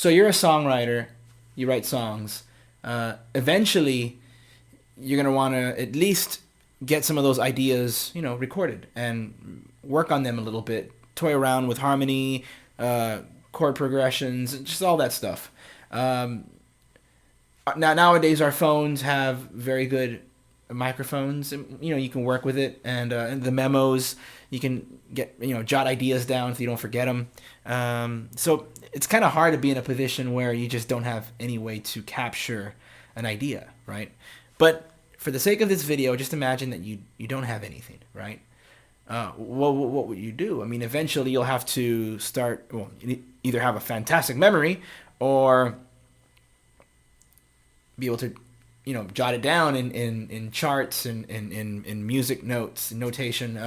So you're a songwriter, you write songs. Eventually, you're gonna want to at least get some of those ideas, recorded and work on them a little bit. Toy around with harmony, chord progressions, just all that stuff. Nowadays, our phones have very good microphones. And, you can work with it, and the memos, you can get jot ideas down if you don't forget them. So it's kind of hard to be in a position where you just don't have any way to capture an idea, right? But for the sake of this video, just imagine that you don't have anything, right? What would you do? I mean, eventually you'll have to start. Well, either have a fantastic memory or be able to, jot it down in charts and in music notes and notation.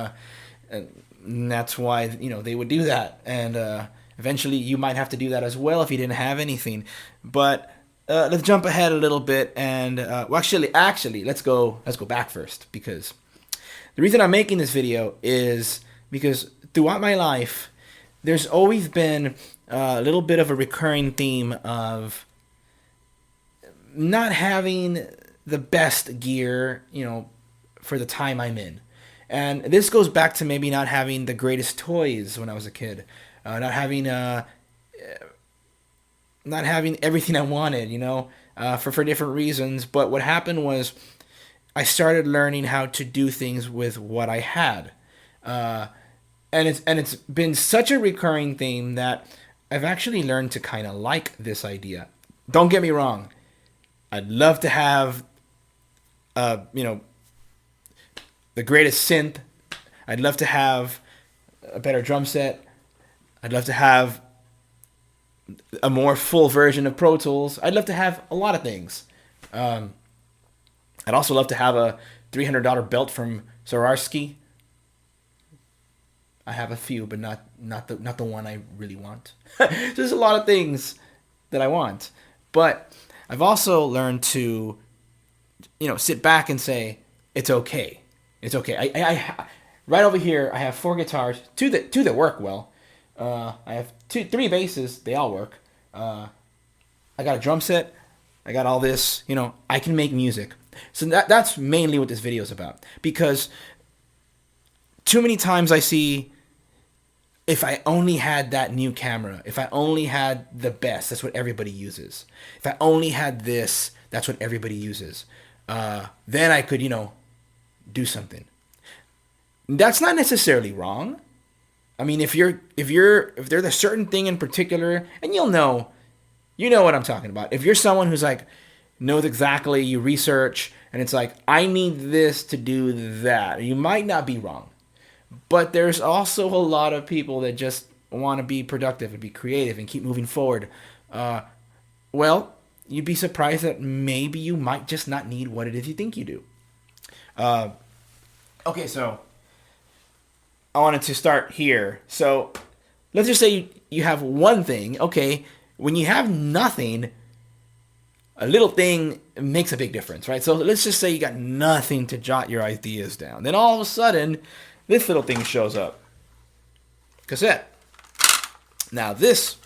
And that's why they would do that. And eventually you might have to do that as well if you didn't have anything. But let's jump ahead a little bit and actually let's go back first, because the reason I'm making this video is because throughout my life there's always been a little bit of a recurring theme of not having the best gear, for the time I'm in. And this goes back to maybe not having the greatest toys when I was a kid, not having everything I wanted, for different reasons. But what happened was I started learning how to do things with what I had, and it's been such a recurring theme that I've actually learned to kind of like this idea. Don't get me wrong. I'd love to have, the greatest synth. I'd love to have a better drum set. I'd love to have a more full version of Pro Tools. I'd love to have a lot of things. I'd also love to have a $300 belt from Swarovski. I have a few, but not the one I really want. There's a lot of things that I want, but I've also learned to, sit back and say it's okay. It's okay. I right over here I have 4 guitars, two that work well. I have 3 basses. They all work. I got a drum set. I got all this. I can make music. So that's mainly what this video is about. Because too many times I see, if I only had that new camera, if I only had the best, that's what everybody uses. If I only had this, that's what everybody uses. Then I could, do something. That's not necessarily wrong. I mean, if there's a certain thing in particular, and you know what I'm talking about. If you're someone who's like knows exactly, you research, and it's like, I need this to do that, you might not be wrong. But there's also a lot of people that just want to be productive and be creative and keep moving forward. Well, you'd be surprised that maybe you might just not need what it is you think you do. Okay, so I wanted to start here. So let's just say you have one thing. Okay, when you have nothing, a little thing makes a big difference, right? So let's just say you got nothing to jot your ideas down. Then all of a sudden, this little thing shows up. Cassette. Now this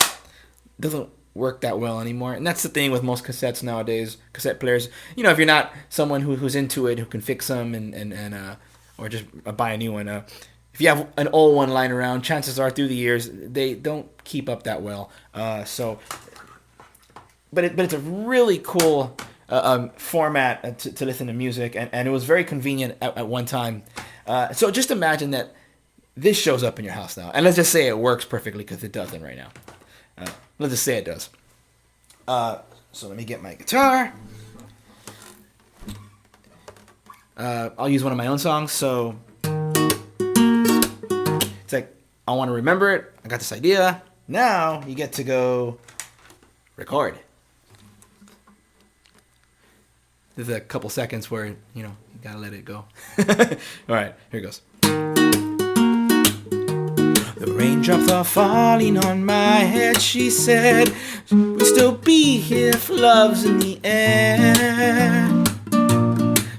doesn't work that well anymore, and that's the thing with most cassettes nowadays. Cassette players, if you're not someone who's into it, who can fix them and or just buy a new one. If you have an old one lying around, chances are through the years they don't keep up that well. But it's a really cool format to listen to music, and it was very convenient at one time. So just imagine that this shows up in your house now, and let's just say it works perfectly, because it doesn't right now. Let's just say it does. So let me get my guitar. I'll use one of my own songs. So it's like, I want to remember it. I got this idea. Now you get to go record. There's a couple seconds where, you gotta let it go. All right, here it goes. The raindrops are falling on my head, she said. We'll still be here if love's in the air.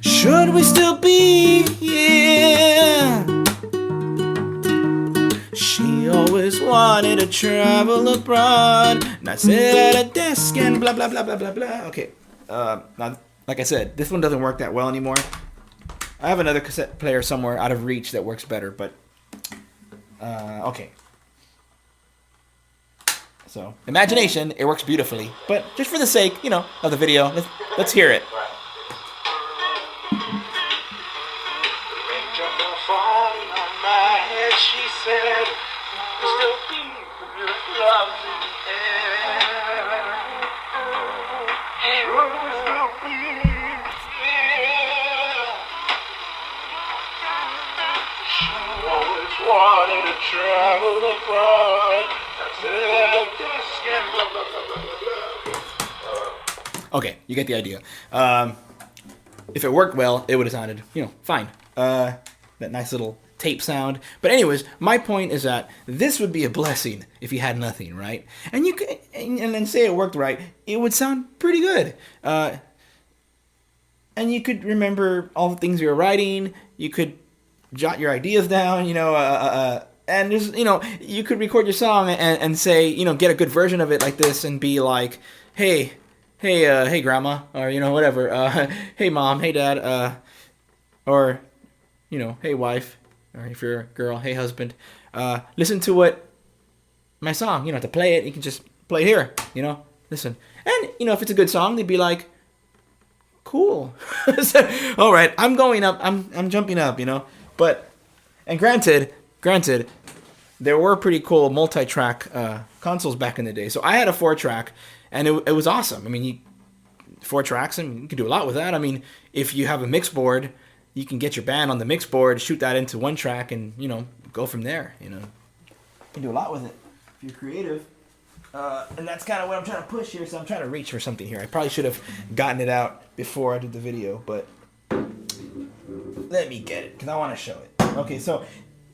Should we still be here? She always wanted to travel abroad, not sit at a desk and blah blah blah blah blah blah. Okay, now, like I said, this one doesn't work that well anymore. I have another cassette player somewhere out of reach that works better, but okay. So, imagination, it works beautifully, but just for the sake, of the video, let's hear it. She said, still feel love in the air. She always wanted to travel abroad. Okay, you get the idea. If it worked well, it would have sounded, fine. That nice little tape sound. But anyways, my point is that this would be a blessing if you had nothing, right? And you could, and then say it worked right, it would sound pretty good. And you could remember all the things you were writing. You could jot your ideas down, and just, you could record your song and say, get a good version of it like this and be like, hey, grandma, or, whatever. Hey, mom, hey, dad, or, hey, wife. Or if you're a girl, hey husband, listen to what my song, to play it, you can just play here, listen. And, if it's a good song, they'd be like, cool. So, all right, I'm going up, I'm jumping up, But, and granted, there were pretty cool multi-track consoles back in the day. So I had a 4-track, and it was awesome. I mean, 4 tracks, and you can do a lot with that. I mean, if you have a mix board, you can get your band on the mix board, shoot that into 1 track, and, go from there, You can do a lot with it if you're creative. And that's kind of what I'm trying to push here, so I'm trying to reach for something here. I probably should have gotten it out before I did the video, but let me get it, because I want to show it. Okay, so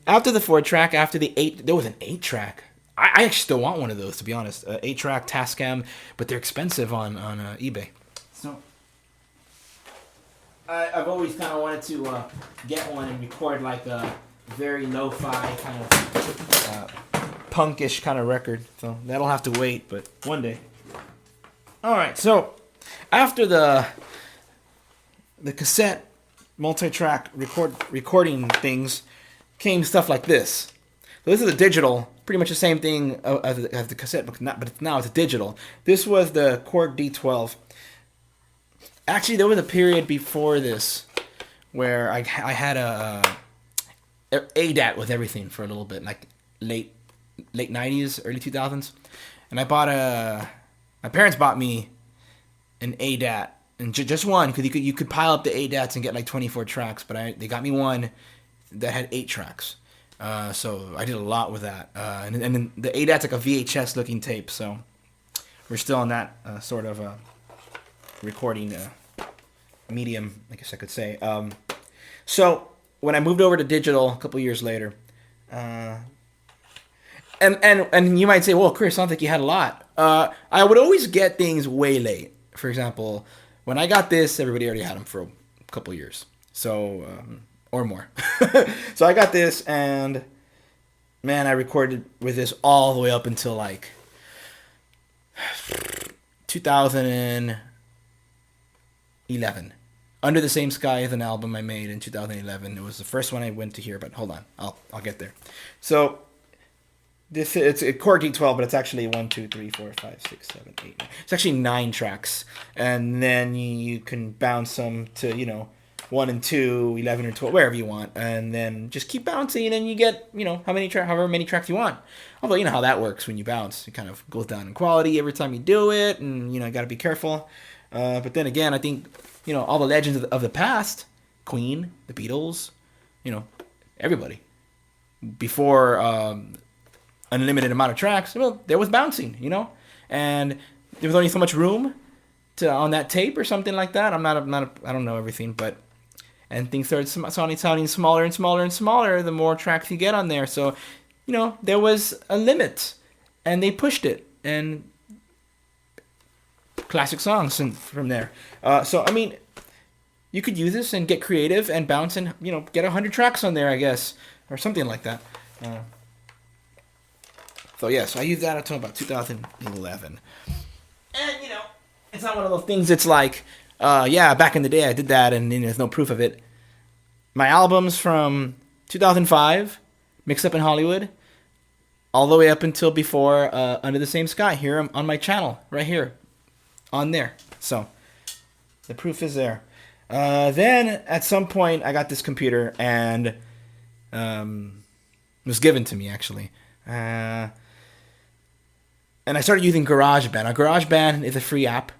after the 4-track, after the 8, there was an 8-track. I actually still want one of those, to be honest. 8-track Tascam, but they're expensive on eBay. So I've always kind of wanted to get one and record like a very lo-fi kind of punkish kind of record. So that'll have to wait, but one day. All right, so after the cassette multi-track recording things came stuff like this. So this is a digital, pretty much the same thing as the cassette, but now it's a digital. This was the Korg D12. Actually, there was a period before this where I had a ADAT with everything for a little bit, like late 90s, early 2000s. And I bought my parents bought me an ADAT, and just one, because you could pile up the ADATs and get like 24 tracks, but they got me one that had 8 tracks. So I did a lot with that. And then the ADAT's like a VHS looking tape, so we're still on that sort of recording medium, I guess I could say. So when I moved over to digital a couple years later, and you might say, well, Chris, I don't think you had a lot. I would always get things way late. For example, when I got this, everybody already had them for a couple years, so or more. So I got this, and man, I recorded with this all the way up until like 2011. Under the Same Sky is an album I made in 2011. It was the first one I went to hear, but hold on, I'll get there. So it's a Korg D12, but it's actually 1, 2, 3, 4, 5, 6, 7, 8, 9. It's actually 9 tracks, and then you can bounce them to 1 and 2, 11 or 12, wherever you want, and then just keep bouncing, and you get however many tracks you want. Although you know how that works when you bounce, it kind of goes down in quality every time you do it, and you got to be careful. But then again, I think all the legends of the past, Queen, the Beatles, everybody before unlimited amount of tracks, well, there was bouncing, and there was only so much room on that tape or something like that. I don't know everything, and things started sounding smaller and smaller and smaller the more tracks you get on there. So, there was a limit, and they pushed it, and classic songs from there. So, I mean, you could use this and get creative and bounce and, get 100 tracks on there, I guess, or something like that. So yeah, so I used that until about 2011. And it's not one of those things. It's like, yeah, back in the day I did that, and there's no proof of it. My albums from 2005, Mixed Up in Hollywood, all the way up until before Under the Same Sky, here on my channel, right here, on there. So the proof is there. Then at some point I got this computer, and it was given to me actually. And I started using GarageBand. Now, GarageBand is a free app.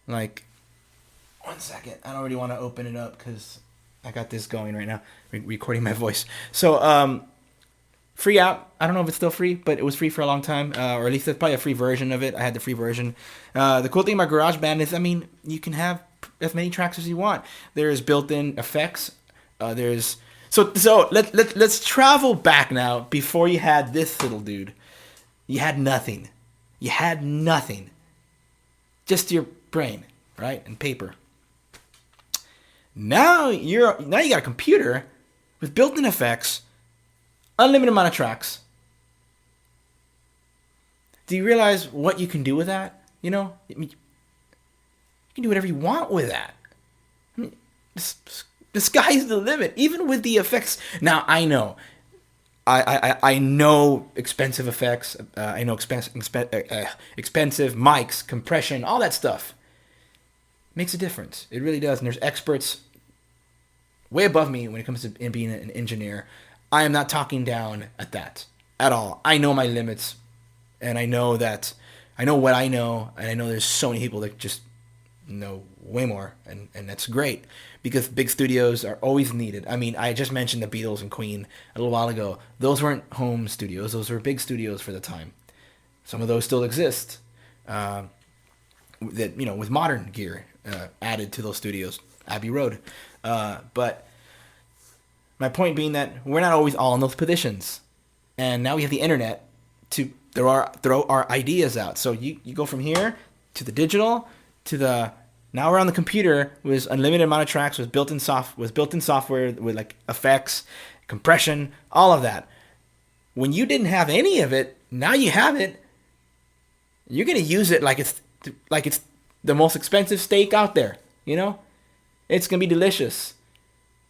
Like, one second. I don't really want to open it up because I got this going right now, recording my voice. So, free app. I don't know if it's still free, but it was free for a long time. Or at least it's probably a free version of it. I had the free version. The cool thing about GarageBand is, you can have as many tracks as you want. There's built-in effects. So let's travel back now. Before you had this little dude, you had nothing. You had nothing. Just your brain, right? And paper. Now you got a computer with built-in effects, unlimited amount of tracks. Do you realize what you can do with that? You can do whatever you want with that. The sky's the limit, even with the effects. Now I know. I know expensive effects. I know expensive mics, compression, all that stuff. Makes a difference. It really does. And there's experts way above me when it comes to being an engineer. I am not talking down at that at all. I know my limits, and I know what I know, and I know there's so many people that just know way more, and that's great. Because big studios are always needed. I just mentioned the Beatles and Queen a little while ago. Those weren't home studios. Those were big studios for the time. Some of those still exist. With modern gear added to those studios. Abbey Road. But my point being that we're not always all in those positions. And now we have the internet to throw our ideas out. So you go from here to the digital to the... Now we're on the computer with unlimited amount of tracks, with built-in software with like effects, compression, all of that. When you didn't have any of it, now you have it. You're gonna use it like it's the most expensive steak out there. It's gonna be delicious.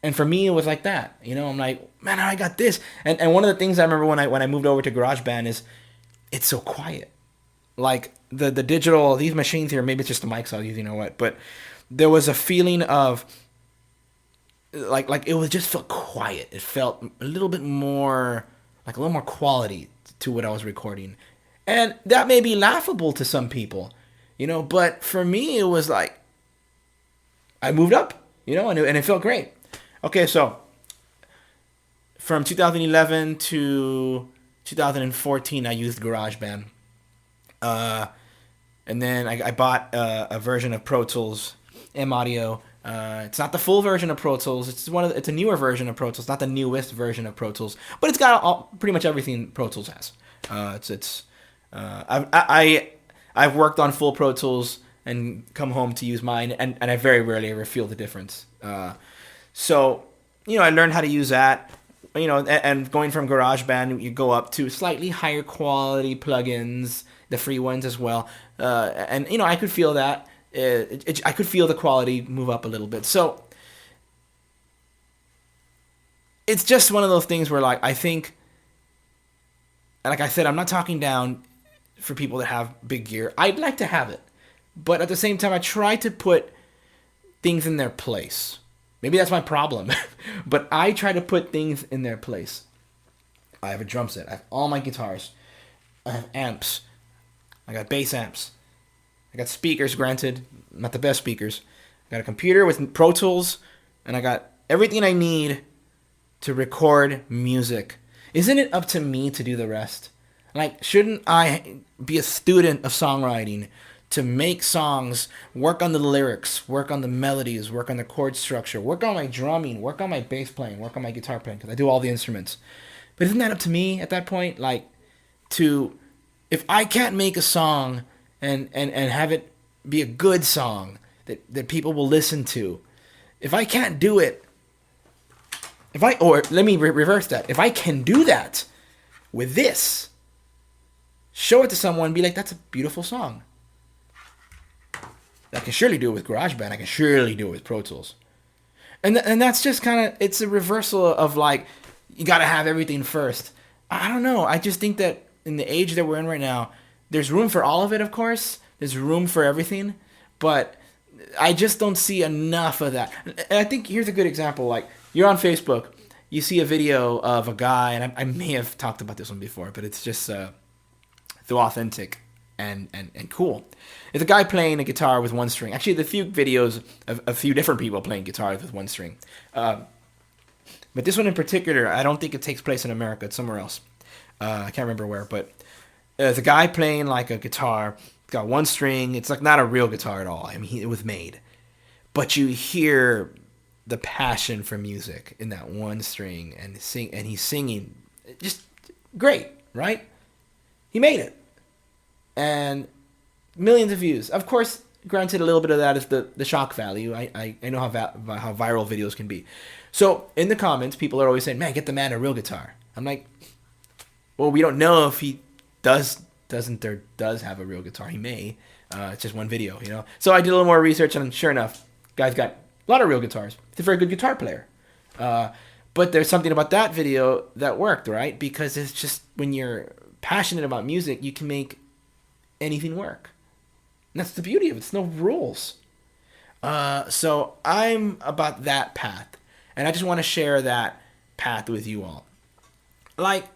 And for me, it was like that. I'm like, man, I got this. And one of the things I remember when I moved over to GarageBand is it's so quiet. Like the digital, these machines here, maybe it's just the mics I'll use, but there was a feeling of like it was just felt quiet. It felt a little bit more, like a little more quality to what I was recording. And that may be laughable to some people, but for me, it was like, I moved up, and it felt great. Okay, so from 2011 to 2014, I used GarageBand. And then I bought a version of Pro Tools, M Audio. It's not the full version of Pro Tools. It's a newer version of Pro Tools, not the newest version of Pro Tools, but it's got pretty much everything Pro Tools has. I've worked on full Pro Tools and come home to use mine, and I very rarely ever feel the difference. So I learned how to use that. And going from GarageBand, you go up to slightly higher quality plugins, the free ones as well. And I could feel that. I could feel the quality move up a little bit. So it's just one of those things where, like, I think, like I said, I'm not talking down for people that have big gear. I'd like to have it. But at the same time, I try to put things in their place. Maybe that's my problem. But I try to put things in their place. I have a drum set. I have all my guitars. I have amps. I got bass amps. I got speakers, granted. Not the best speakers. I got a computer with Pro Tools. And I got everything I need to record music. Isn't it up to me to do the rest? Like, shouldn't I be a student of songwriting to make songs, work on the lyrics, work on the melodies, work on the chord structure, work on my drumming, work on my bass playing, work on my guitar playing, because I do all the instruments. But isn't that up to me at that point? Like, if I can't make a song and have it be a good song that people will listen to, if I can't do it, or let me reverse that, if I can do that with this, show it to someone and be like, that's a beautiful song. I can surely do it with GarageBand. I can surely do it with Pro Tools. And that's just kind of, it's a reversal of like, you got to have everything first. I don't know. I just think that in the age that we're in right now, there's room for all of it, of course. There's room for everything. But I just don't see enough of that. And I think here's a good example. Like, you're on Facebook. You see a video of a guy, and I may have talked about this one before, but it's just so authentic and cool. It's a guy playing a guitar with one string. Actually, the few videos of a few different people playing guitars with one string. But this one in particular, I don't think it takes place in America. It's somewhere else. I can't remember where, but there's a guy playing like a guitar. It's got one string. It's like not a real guitar at all. I mean, it was made. But you hear the passion for music in that one string, and he's singing. Just great, right? He made it. And millions of views. Of course, granted, a little bit of that is the shock value. I know how viral videos can be. So in the comments, people are always saying, man, get the man a real guitar. I'm like, well, we don't know if he does have a real guitar. He may. It's just one video, you know. So I did a little more research, and sure enough, guy's got a lot of real guitars. He's a very good guitar player. But there's something about that video that worked, right? Because it's just, when you're passionate about music, you can make anything work. And that's the beauty of it. It's no rules. So I'm about that path. And I just want to share that path with you all. Like,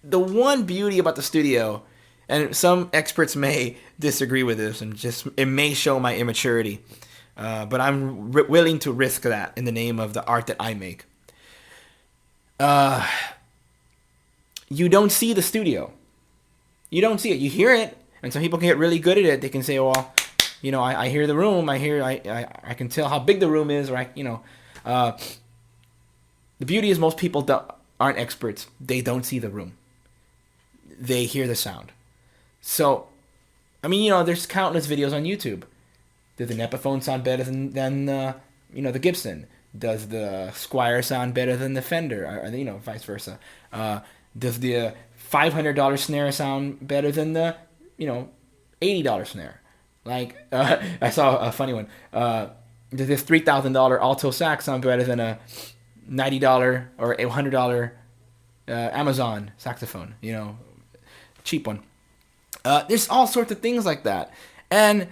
the one beauty about the studio, and some experts may disagree with this, and just it may show my immaturity, but I'm willing to risk that in the name of the art that I make. You don't see the studio. You don't see it. You hear it, and some people can get really good at it. They can say, well, you know, I hear the room. I can tell how big the room is, right? You know, the beauty is most people aren't experts. They don't see the room. They hear the sound. So, I mean, you know, there's countless videos on YouTube. Does an Epiphone sound better than the Gibson? Does the Squier sound better than the Fender? Or, you know, vice versa. Does the $500 snare sound better than the, you know, $80 snare? Like, I saw a funny one. Does this $3,000 alto sax sound better than a $90 or a $100 Amazon saxophone? You know, cheap one. There's all sorts of things like that. And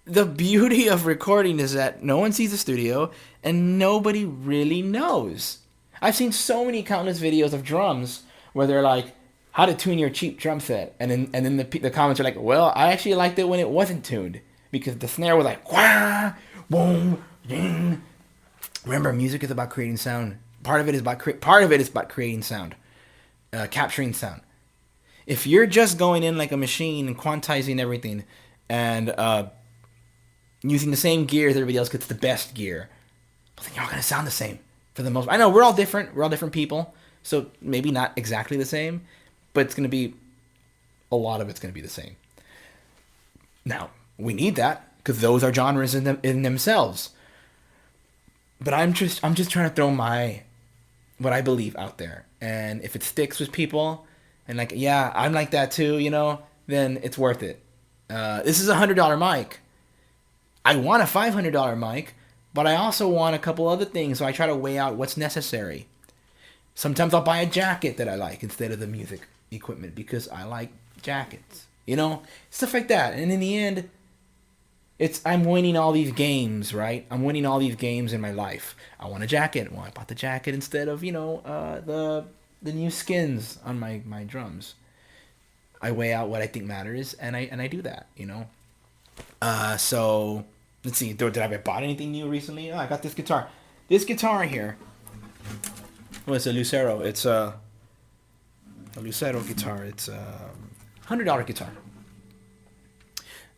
the beauty of recording is that no one sees the studio and nobody really knows. I've seen so many countless videos of drums where they're like, how to tune your cheap drum set. And then the comments are like, well, I actually liked it when it wasn't tuned, because the snare was like, wah, boom, ding. Remember, music is about creating sound. Part of it is about creating sound, capturing sound. If you're just going in like a machine and quantizing everything and using the same gear as everybody else gets the best gear, well, then you're all going to sound the same for the most part. I know we're all different. We're all different people. So maybe not exactly the same, but it's going to be, a lot of it's going to be the same. Now, we need that because those are genres in themselves. But I'm just trying to throw what I believe out there. And if it sticks with people, and like, yeah, I'm like that too, you know, then it's worth it. This is a $100 mic. I want a $500 mic, but I also want a couple other things, so I try to weigh out what's necessary. Sometimes I'll buy a jacket that I like instead of the music equipment because I like jackets, you know, stuff like that. And in the end, I'm winning all these games, right? I'm winning all these games in my life. I want a jacket. Well, I bought the jacket instead of, you know, the new skins on my drums. I weigh out what I think matters, and I do that, you know. So let's see. Did I bought anything new recently? Oh, I got this guitar. This guitar here. Well, it's a Lucero. It's a Lucero guitar. It's a $100 guitar.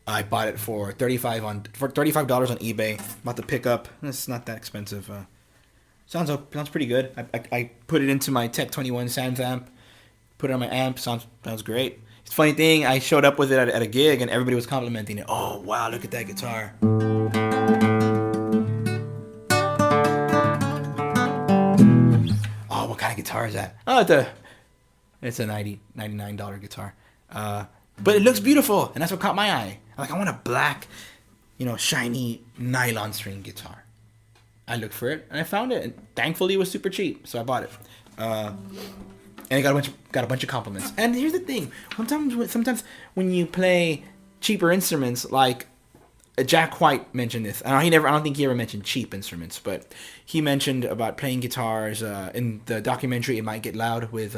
I bought it for $35 on eBay. About to pick up. It's not that expensive. Sounds pretty good. I put it into my Tech 21 Sounds amp. Put it on my amp. Sounds great. It's a funny thing. I showed up with it at a gig and everybody was complimenting it. Oh wow, look at that guitar. Oh, what kind of guitar is that? Oh, it's a $99 guitar. But it looks beautiful, and that's what caught my eye. I'm like, I want a black, shiny nylon string guitar. I looked for it and I found it, and thankfully it was super cheap, so I bought it. And I got a bunch of compliments. And here's the thing: sometimes when you play cheaper instruments, like Jack White mentioned this. I don't think he ever mentioned cheap instruments, but he mentioned about playing guitars in the documentary "It Might Get Loud" with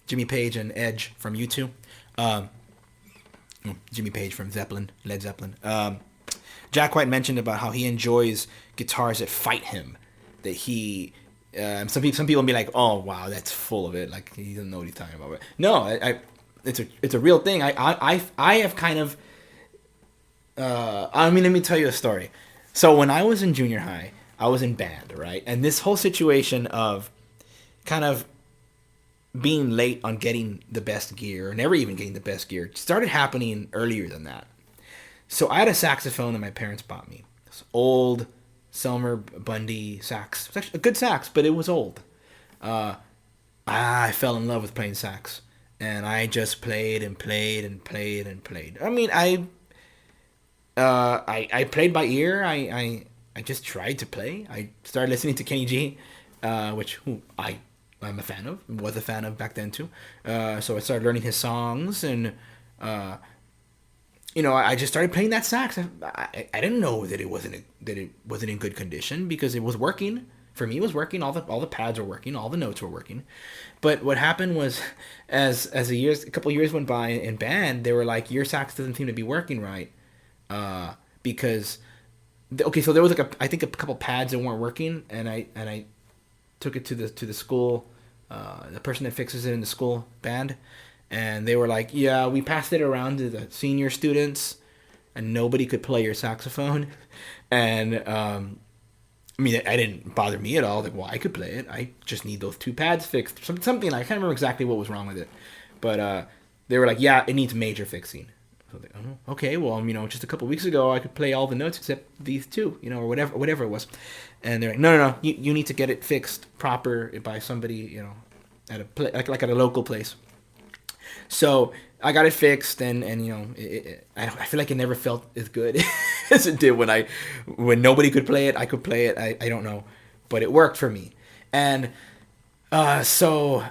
Jimmy Page and Edge from U2. Jimmy Page from Led Zeppelin. Jack White mentioned about how he enjoys guitars that fight him. That he, some people will be like, "Oh wow, that's full of it. Like he doesn't know what he's talking about." But no, it's a real thing. I have kind of. Let me tell you a story. So when I was in junior high, I was in band, right? And this whole situation of kind of being late on getting the best gear, or never even getting the best gear, started happening earlier than that. So I had a saxophone that my parents bought me. This old Selmer Bundy sax. It was actually a good sax, but it was old. I fell in love with playing sax. And I just played and played and played and played. I mean, I played by ear. I just tried to play. I started listening to Kenny G, which I'm a fan of, was a fan of back then too. So I started learning his songs, and I just started playing that sax. I didn't know that it wasn't in good condition, because it was working. For me, it was working. All the pads were working. All the notes were working. But what happened was, as a couple of years went by in band, they were like, your sax doesn't seem to be working right. Because so there was I think a couple pads that weren't working, and I took it to the school, the person that fixes it in the school band, and they were like, yeah, we passed it around to the senior students, and nobody could play your saxophone. And it didn't bother me at all. Like, well, I could play it. I just need those two pads fixed. Something, I can't remember exactly what was wrong with it, but they were like, yeah, it needs major fixing. So like, oh, okay, well, just a couple weeks ago I could play all the notes except these two, or whatever it was. And they're like, no, you need to get it fixed proper by somebody, at at a local place. So I got it fixed, and I feel like it never felt as good as it did when nobody could play it. I could play it. I don't know, but it worked for me. And so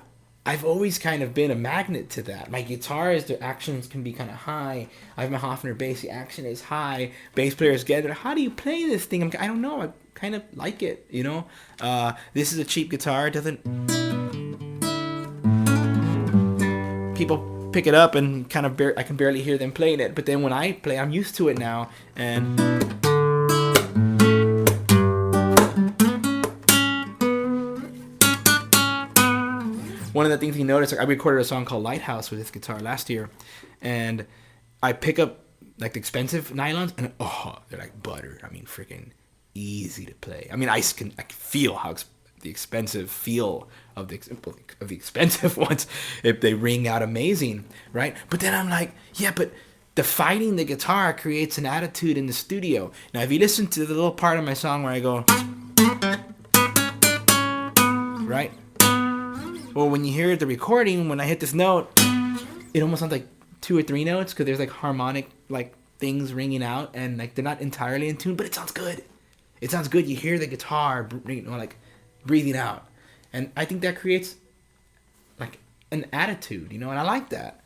I've always kind of been a magnet to that. My guitars, their actions can be kind of high. I have my Hofner bass, the action is high. Bass players get it. How do you play this thing? I don't know. I kind of like it, This is a cheap guitar. It doesn't... People pick it up and kind of I can barely hear them playing it. But then when I play, I'm used to it now. And... one of the things you notice, I recorded a song called Lighthouse with this guitar last year, and I pick up like the expensive nylons, and they're like butter. I mean, freaking easy to play. I mean, I can feel how the expensive feel of the expensive ones, if they ring out amazing, right? But then I'm like, yeah, but the fighting the guitar creates an attitude in the studio. Now, if you listen to the little part of my song where I go, right? Well, when you hear the recording, when I hit this note, it almost sounds like 2 or 3 notes, because there's like harmonic like things ringing out, and like they're not entirely in tune, but it sounds good. It sounds good. You hear the guitar, like breathing out, and I think that creates like an attitude, and I like that.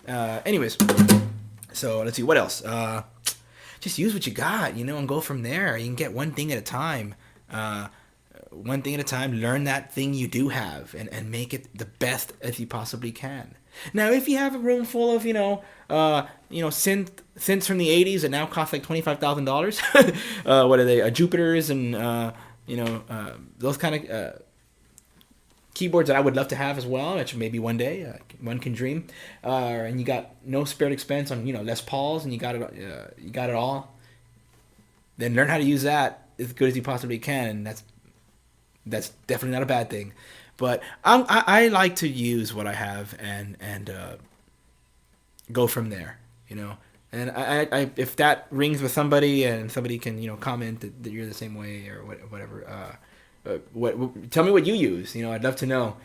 Anyways, so let's see what else. Just use what you got, and go from there. You can get one thing at a time. One thing at a time, learn that thing you do have, and make it the best as you possibly can. Now, if you have a room full of, synths from the 80s that now cost like $25,000, what are they, Jupiters and, those kind of keyboards that I would love to have as well, which maybe one day one can dream, and you got no spared expense on, Les Pauls, and you got it all, then learn how to use that as good as you possibly can, and that's definitely not a bad thing. But I like to use what I have and go from there, And I if that rings with somebody, and somebody can comment that you're the same way or whatever. Tell me what you use. I'd love to know.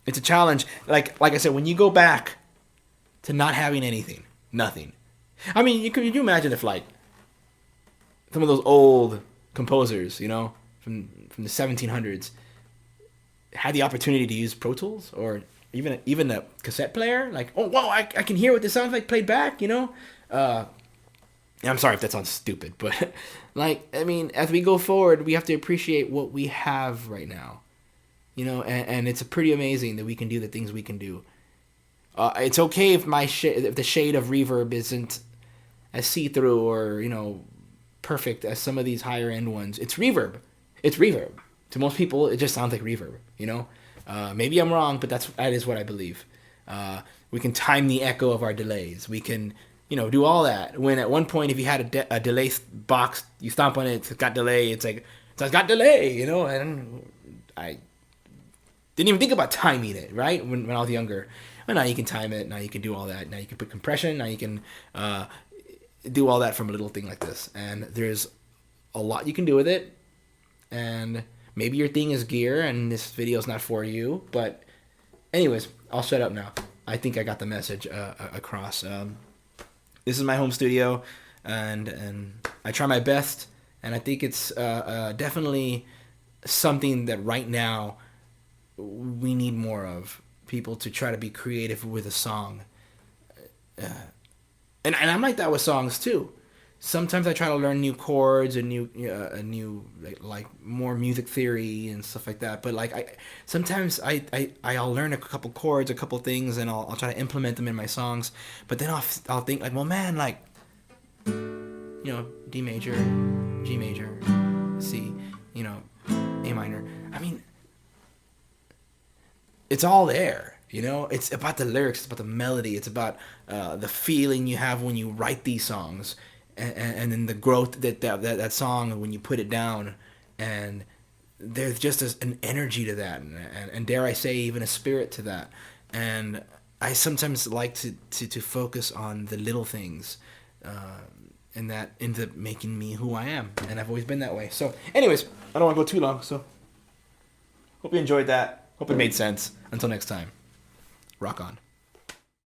It's a challenge. Like I said, when you go back to not having anything, nothing. I mean, you imagine if like some of those old composers, from the 1700s, had the opportunity to use Pro Tools or even a cassette player. Like, oh wow, I can hear what this sounds like played back. I'm sorry if that sounds stupid, but like, I mean, as we go forward, we have to appreciate what we have right now. And it's pretty amazing that we can do the things we can do. It's okay if if the shade of reverb isn't as see-through or perfect as some of these higher end ones. It's reverb. It's reverb. To most people, it just sounds like reverb. Maybe I'm wrong, but that is what I believe. We can time the echo of our delays. We can do all that. When at one point, if you had a delay box, you stomp on it, it's got delay. It's got delay. And I didn't even think about timing it, right? When I was younger. Well, now you can time it. Now you can do all that. Now you can put compression. Now you can do all that from a little thing like this. And there's a lot you can do with it. And maybe your thing is gear and this video is not for you. But anyways, I'll shut up now. I think I got the message across. This is my home studio, and I try my best. And I think it's definitely something that right now we need more of. People to try to be creative with a song. And I'm like that with songs too. Sometimes I try to learn new chords and new like more music theory and stuff like that. But like sometimes I'll learn a couple chords, a couple things, and I'll try to implement them in my songs. But then I'll think like, well, man, like D major, G major, C, A minor. I mean, it's all there. It's about the lyrics, it's about the melody, it's about the feeling you have when you write these songs, and then the growth that song when you put it down, and there's just an energy to that, and dare I say even a spirit to that, and I sometimes like to focus on the little things, and that ends up making me who I am, and I've always been that way. So, anyways, I don't want to go too long, so hope you enjoyed that. Hope it made sense. Until next time, rock on.